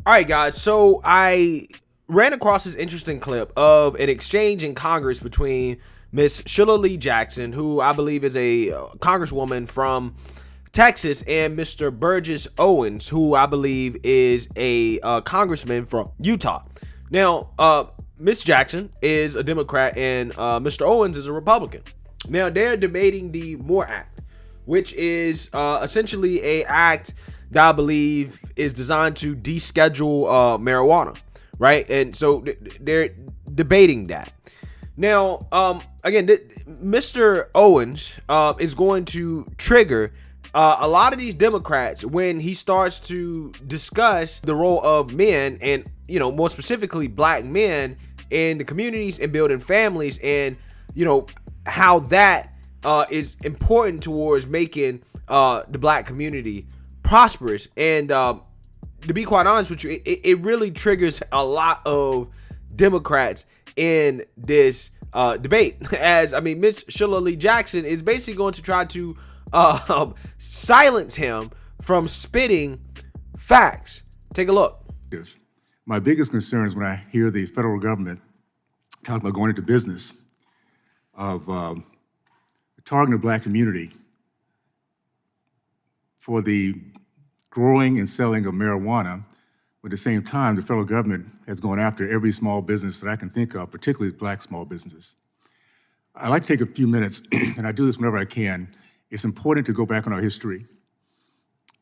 All right, guys. So I ran across this interesting clip of an exchange in Congress between Miss Sheila Lee Jackson, who I believe is a congresswoman from Texas, and Mr. Burgess Owens, who I believe is a congressman from Utah. Now, Miss Jackson is a Democrat and Mr. Owens is a Republican. Now, they're debating the MORE Act, which is essentially a act that I believe is designed to deschedule marijuana, right? And so they're debating that. Now, again, Mr. Owens is going to trigger a lot of these Democrats when he starts to discuss the role of men and, more specifically black men in the communities and building families, and, how that is important towards making the black community prosperous. And to be quite honest with you, it really triggers a lot of Democrats in this debate. As Miss Sheila Lee Jackson is basically going to try to silence him from spitting facts. Take a look. Yes. My biggest concern is when I hear the federal government talk about going into business of targeting the black community for the growing and selling of marijuana. But at the same time, the federal government has gone after every small business that I can think of, particularly black small businesses. I like to take a few minutes, and I do this whenever I can. It's important to go back on our history.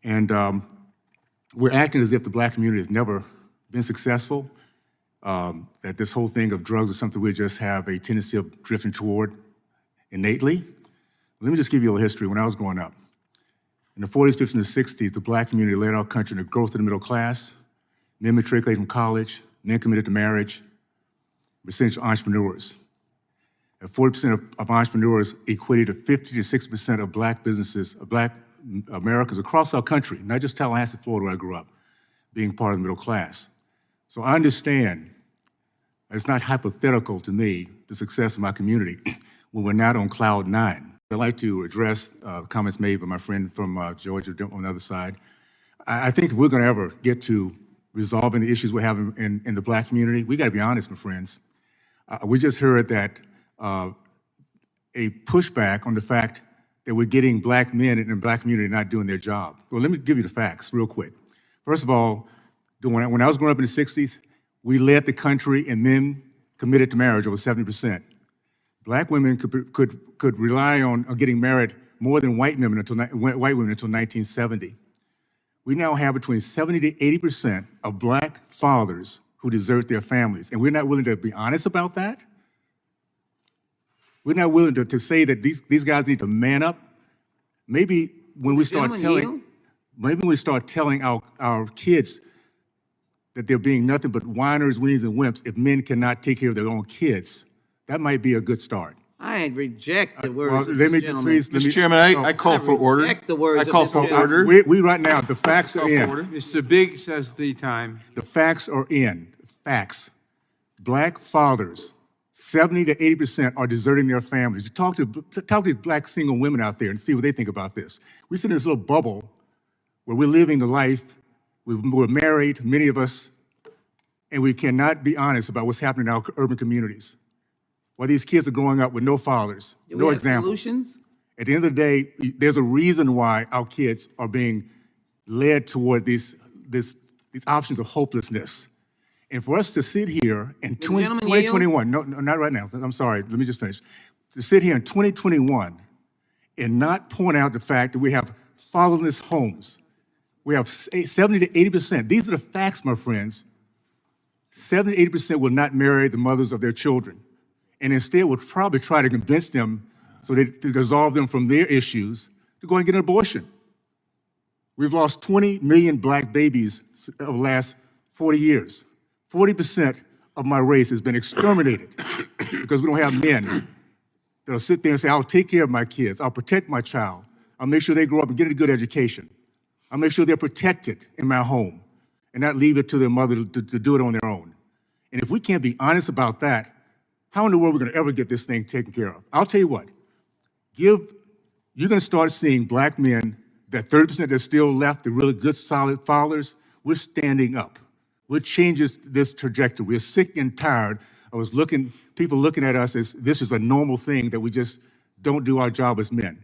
And we're acting as if the black community has never been successful, that this whole thing of drugs is something we just have a tendency of drifting toward innately. Let me just give you a little history. When I was growing up, in the 40s, 50s, and the 60s, the black community led our country in the growth of the middle class, men matriculated from college, men committed to marriage, percentage of entrepreneurs. 40% of entrepreneurs equated to 50 to 60% of black businesses, of black Americans across our country, not just Tallahassee, Florida, where I grew up, being part of the middle class. So I understand, it's not hypothetical to me, the success of my community when we're not on cloud nine. I'd like to address comments made by my friend from Georgia on the other side. I think if we're gonna ever get to resolving the issues we're having in the black community, we gotta be honest, my friends. We just heard that a pushback on the fact that we're getting black men in the black community not doing their job. Well, let me give you the facts real quick. First of all, when I was growing up in the 60s, we led the country in men committed to marriage, over 70%. Black women could rely on getting married more than white women until 1970. We now have between 70 to 80% of black fathers who desert their families, and we're not willing to be honest about that. We're not willing to say that these guys need to man up. Maybe when we start telling, our kids that they're being nothing but whiners, weenies, and wimps if men cannot take care of their own kids, that might be a good start. I reject the words well, of let this me, gentleman. please, let Mr. me, Chairman, I call for order. Reject the words I call of for this gentleman. order. we right now, the facts are in. Mr. Biggs has the time. The facts are in. Facts. Black fathers, 70 to 80% are deserting their families. You talk to these black single women out there and see what they think about this. We sit in this little bubble where we're living the life, we're married, many of us, and we cannot be honest about what's happening in our urban communities. While these kids are growing up with no fathers, Do no we have example. solutions? At the end of the day, there's a reason why our kids are being led toward these options of hopelessness. And for us to sit here in 2021, no, not right now, I'm sorry, let me just finish. To sit here in 2021 and not point out the fact that we have fatherless homes. We have 70 to 80%. These are the facts, my friends. 70 to 80% will not marry the mothers of their children, and instead will probably try to convince them so that to dissolve them from their issues to go and get an abortion. We've lost 20 million black babies over the last 40 years. 40% of my race has been exterminated because we don't have men that'll sit there and say, I'll take care of my kids, I'll protect my child, I'll make sure they grow up and get a good education, I'll make sure they're protected in my home, and not leave it to their mother to do it on their own. And if we can't be honest about that, how in the world are we gonna ever get this thing taken care of? I'll tell you what, you're gonna start seeing black men, that 30% that's still left, the really good, solid fathers, we're standing up. What changes this trajectory? We're sick and tired of people looking at us as this is a normal thing that we just don't do our job as men.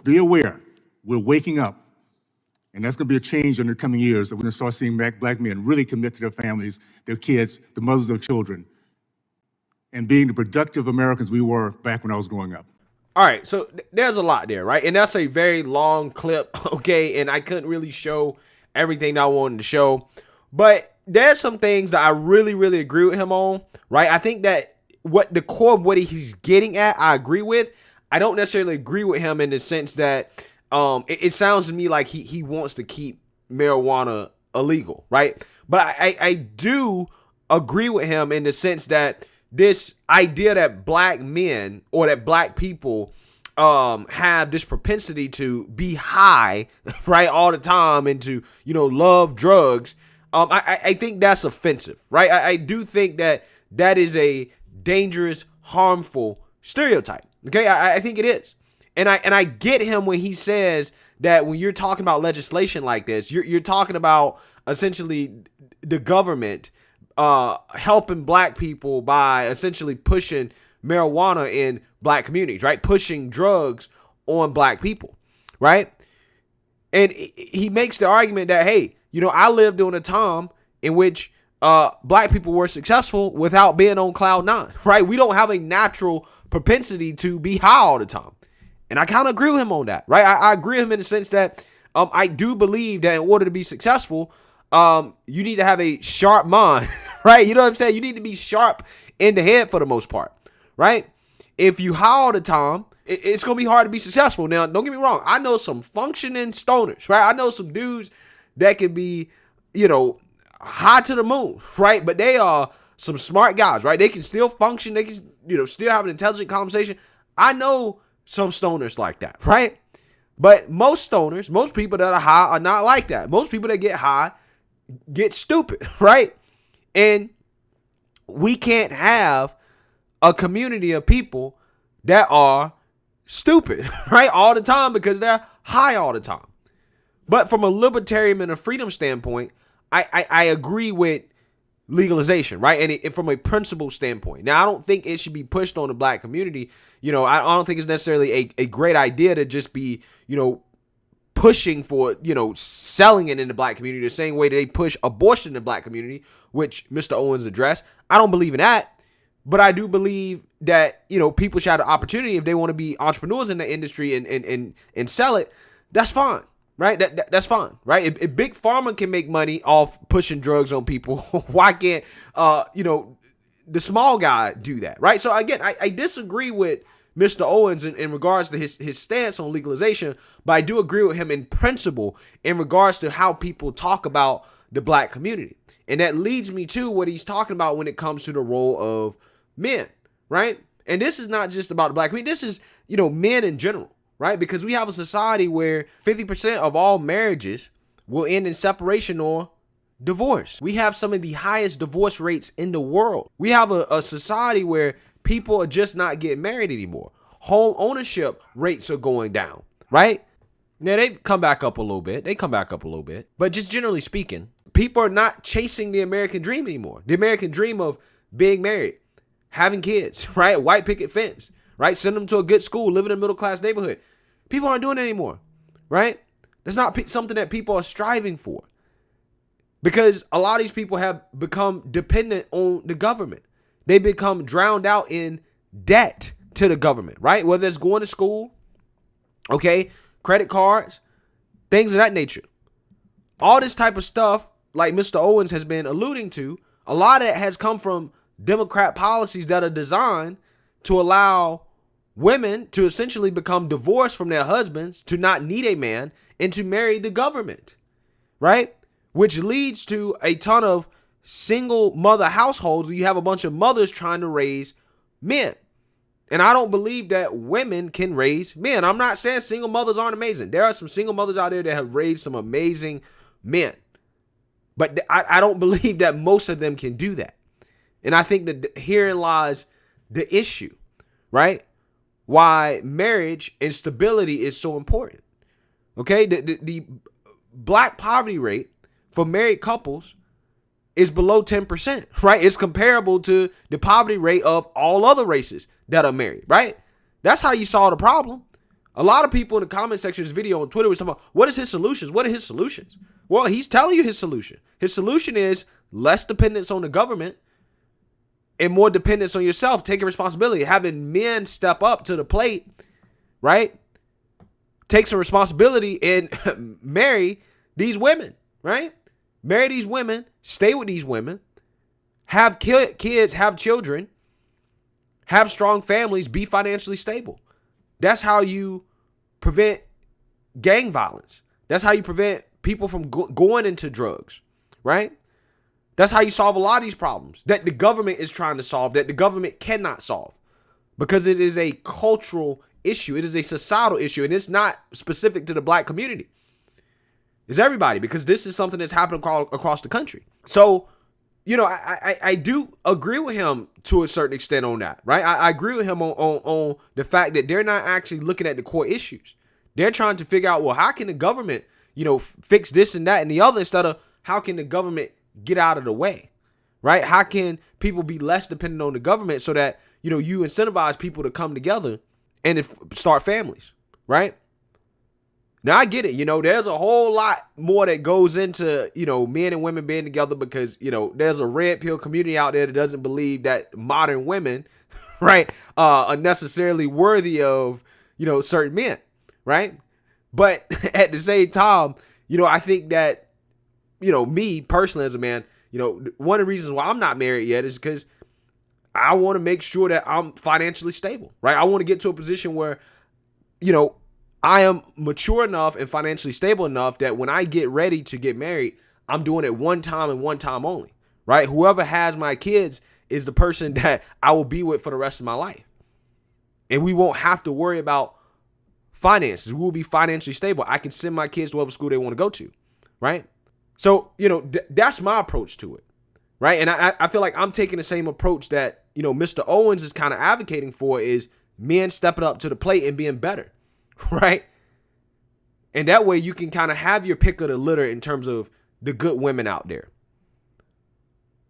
Be aware, we're waking up, and that's going to be a change in the coming years that we're going to start seeing black men really commit to their families, their kids, the mothers of their children, and being the productive Americans we were back when I was growing up. All right, so there's a lot there, right? And that's a very long clip, okay? And I couldn't really show everything that I wanted to show. But there's some things that I really, really agree with him on, right? I think that what the core of what he's getting at, I agree with. I don't necessarily agree with him in the sense that it sounds to me like he wants to keep marijuana illegal, right? But I do agree with him in the sense that this idea that black men or that black people have this propensity to be high, right, all the time and to, love drugs, I think that's offensive, right? I do think that is a dangerous, harmful stereotype, okay? I think it is. And I get him when he says that when you're talking about legislation like this, you're talking about essentially the government helping black people by essentially pushing marijuana in black communities, right? Pushing drugs on black people, right? And he makes the argument that, hey, I lived during a time in which black people were successful without being on cloud nine, right? We don't have a natural propensity to be high all the time. And I kind of agree with him on that, right? I agree with him in the sense that I do believe that in order to be successful, you need to have a sharp mind, right? You know what I'm saying? You need to be sharp in the head for the most part, right? If you high all the time, it's going to be hard to be successful. Now, don't get me wrong. I know some functioning stoners, right? I know some dudes that can be, high to the moon, right? But they are some smart guys, right? They can still function. They can, still have an intelligent conversation. I know some stoners like that, right? But most stoners, most people that are high are not like that. Most people that get high get stupid, right? And we can't have a community of people that are stupid, right? All the time because they're high all the time. But from a libertarian and a freedom standpoint, I agree with legalization, right? And from a principle standpoint. Now, I don't think it should be pushed on the black community. I don't think it's necessarily a great idea to just be, pushing for, selling it in the black community the same way that they push abortion in the black community, which Mr. Owens addressed. I don't believe in that. But I do believe that, people should have the opportunity if they want to be entrepreneurs in the industry and sell it. That's fine. Right? That's fine. Right? If Big Pharma can make money off pushing drugs on people, why can't, the small guy do that? Right? So again, I disagree with Mr. Owens in regards to his stance on legalization, but I do agree with him in principle in regards to how people talk about the black community. And that leads me to what he's talking about when it comes to the role of men, right? And this is not just about the black community. This is, men in general, right? Because we have a society where 50% of all marriages will end in separation or divorce. We have some of the highest divorce rates in the world. We have a society where people are just not getting married anymore. Home ownership rates are going down, right? Now, they come back up a little bit. But just generally speaking, people are not chasing the American dream anymore. The American dream of being married, having kids, right? White picket fence, right? Send them to a good school, live in a middle-class neighborhood. People aren't doing it anymore, right? That's not something that people are striving for. Because a lot of these people have become dependent on the government. They become drowned out in debt to the government, right? Whether it's going to school, okay, credit cards, things of that nature. All this type of stuff, like Mr. Owens has been alluding to, a lot of it has come from Democrat policies that are designed to allow women to essentially become divorced from their husbands, to not need a man, and to marry the government, right? Which leads to a ton of single mother households where you have a bunch of mothers trying to raise men. And I don't believe that women can raise men. I'm not saying single mothers aren't amazing. There are some single mothers out there that have raised some amazing men. But I don't believe that most of them can do that. And I think that herein lies the issue, right? Why marriage and stability is so important. Okay? The black poverty rate for married couples is below 10%, right? It's comparable to the poverty rate of all other races that are married, right? That's how you solve the problem. A lot of people in the comment section of this video on Twitter was talking about, what is his solutions? What are his solutions? Well, he's telling you his solution. His solution is less dependence on the government and more dependence on yourself, taking responsibility, having men step up to the plate, right? Take some responsibility and marry these women, right? Marry these women, stay with these women, have kids, have children, have strong families, be financially stable. That's how you prevent gang violence. That's how you prevent people from going into drugs, right? That's how you solve a lot of these problems that the government is trying to solve, that the government cannot solve, because it is a cultural issue. It is a societal issue, and it's not specific to the black community. It's everybody, because this is something that's happening across the country. So, you know, I do agree with him to a certain extent on that, right? I agree with him on the fact that they're not actually looking at the core issues. They're trying to figure out, well, how can the government, you know, fix this and that and the other, instead of how can the government get out of the way, right? How can people be less dependent on the government so that, you know, you incentivize people to come together and start families, right? Now, I get it. You know, there's a whole lot more that goes into, you know, men and women being together, because, you know, there's a red pill community out there that doesn't believe that modern women, right, are necessarily worthy of, you know, certain men, right? But at the same time, you know, I think that, you know, me personally as a man, you know, one of the reasons why I'm not married yet is because I want to make sure that I'm financially stable, right? I want to get to a position where, you know, I am mature enough and financially stable enough that when I get ready to get married, I'm doing it one time and one time only, right? Whoever has my kids is the person that I will be with for the rest of my life. And we won't have to worry about finances. We will be financially stable. I can send my kids to whatever school they want to go to, right? So, you know, that's my approach to it, right? And I feel like I'm taking the same approach that, you know, Mr. Owens is kind of advocating for, is men stepping up to the plate and being better. Right? And that way you can kind of have your pick of the litter in terms of the good women out there.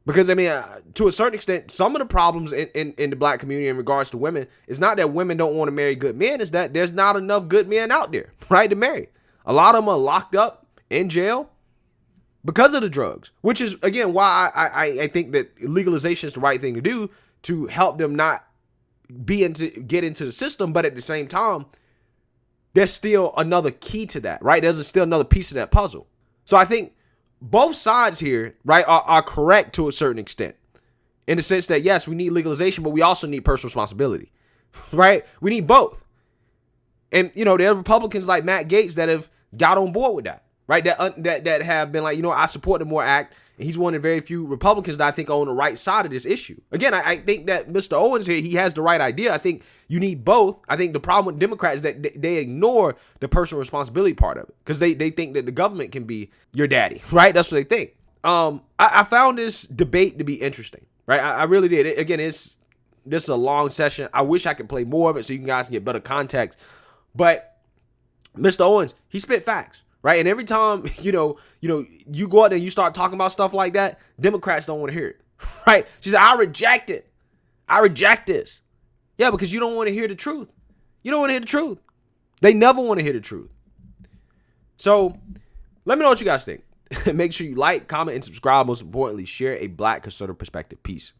Because, I mean, to a certain extent, some of the problems in the black community in regards to women is not that women don't want to marry good men. It's that there's not enough good men out there, right, to marry. A lot of them are locked up in jail because of the drugs, which is, again, why I think that legalization is the right thing to do to help them not get into the system. But at the same time, there's still another key to that, right? There's still another piece of that puzzle. So I think both sides here, right, are correct to a certain extent, in the sense that, yes, we need legalization, but we also need personal responsibility, right? We need both. And, you know, there are Republicans like Matt Gaetz that have got on board with that, right? That have been like, you know, I support the MORE Act. And he's one of the very few Republicans that I think are on the right side of this issue. Again, I think that Mr. Owens here, he has the right idea. I think you need both. I think the problem with Democrats is that they ignore the personal responsibility part of it, because they think that the government can be your daddy, right? That's what they think. I found this debate to be interesting, right? I really did. This is a long session. I wish I could play more of it so you guys can get better context. But Mr. Owens, he spit facts. Right. And every time, you go out there and you start talking about stuff like that, Democrats don't want to hear it. Right. She said, I reject it. I reject this. Yeah, because you don't want to hear the truth. You don't want to hear the truth. They never want to hear the truth. So let me know what you guys think. Make sure you like, comment, and subscribe. Most importantly, share a black conservative perspective. Peace.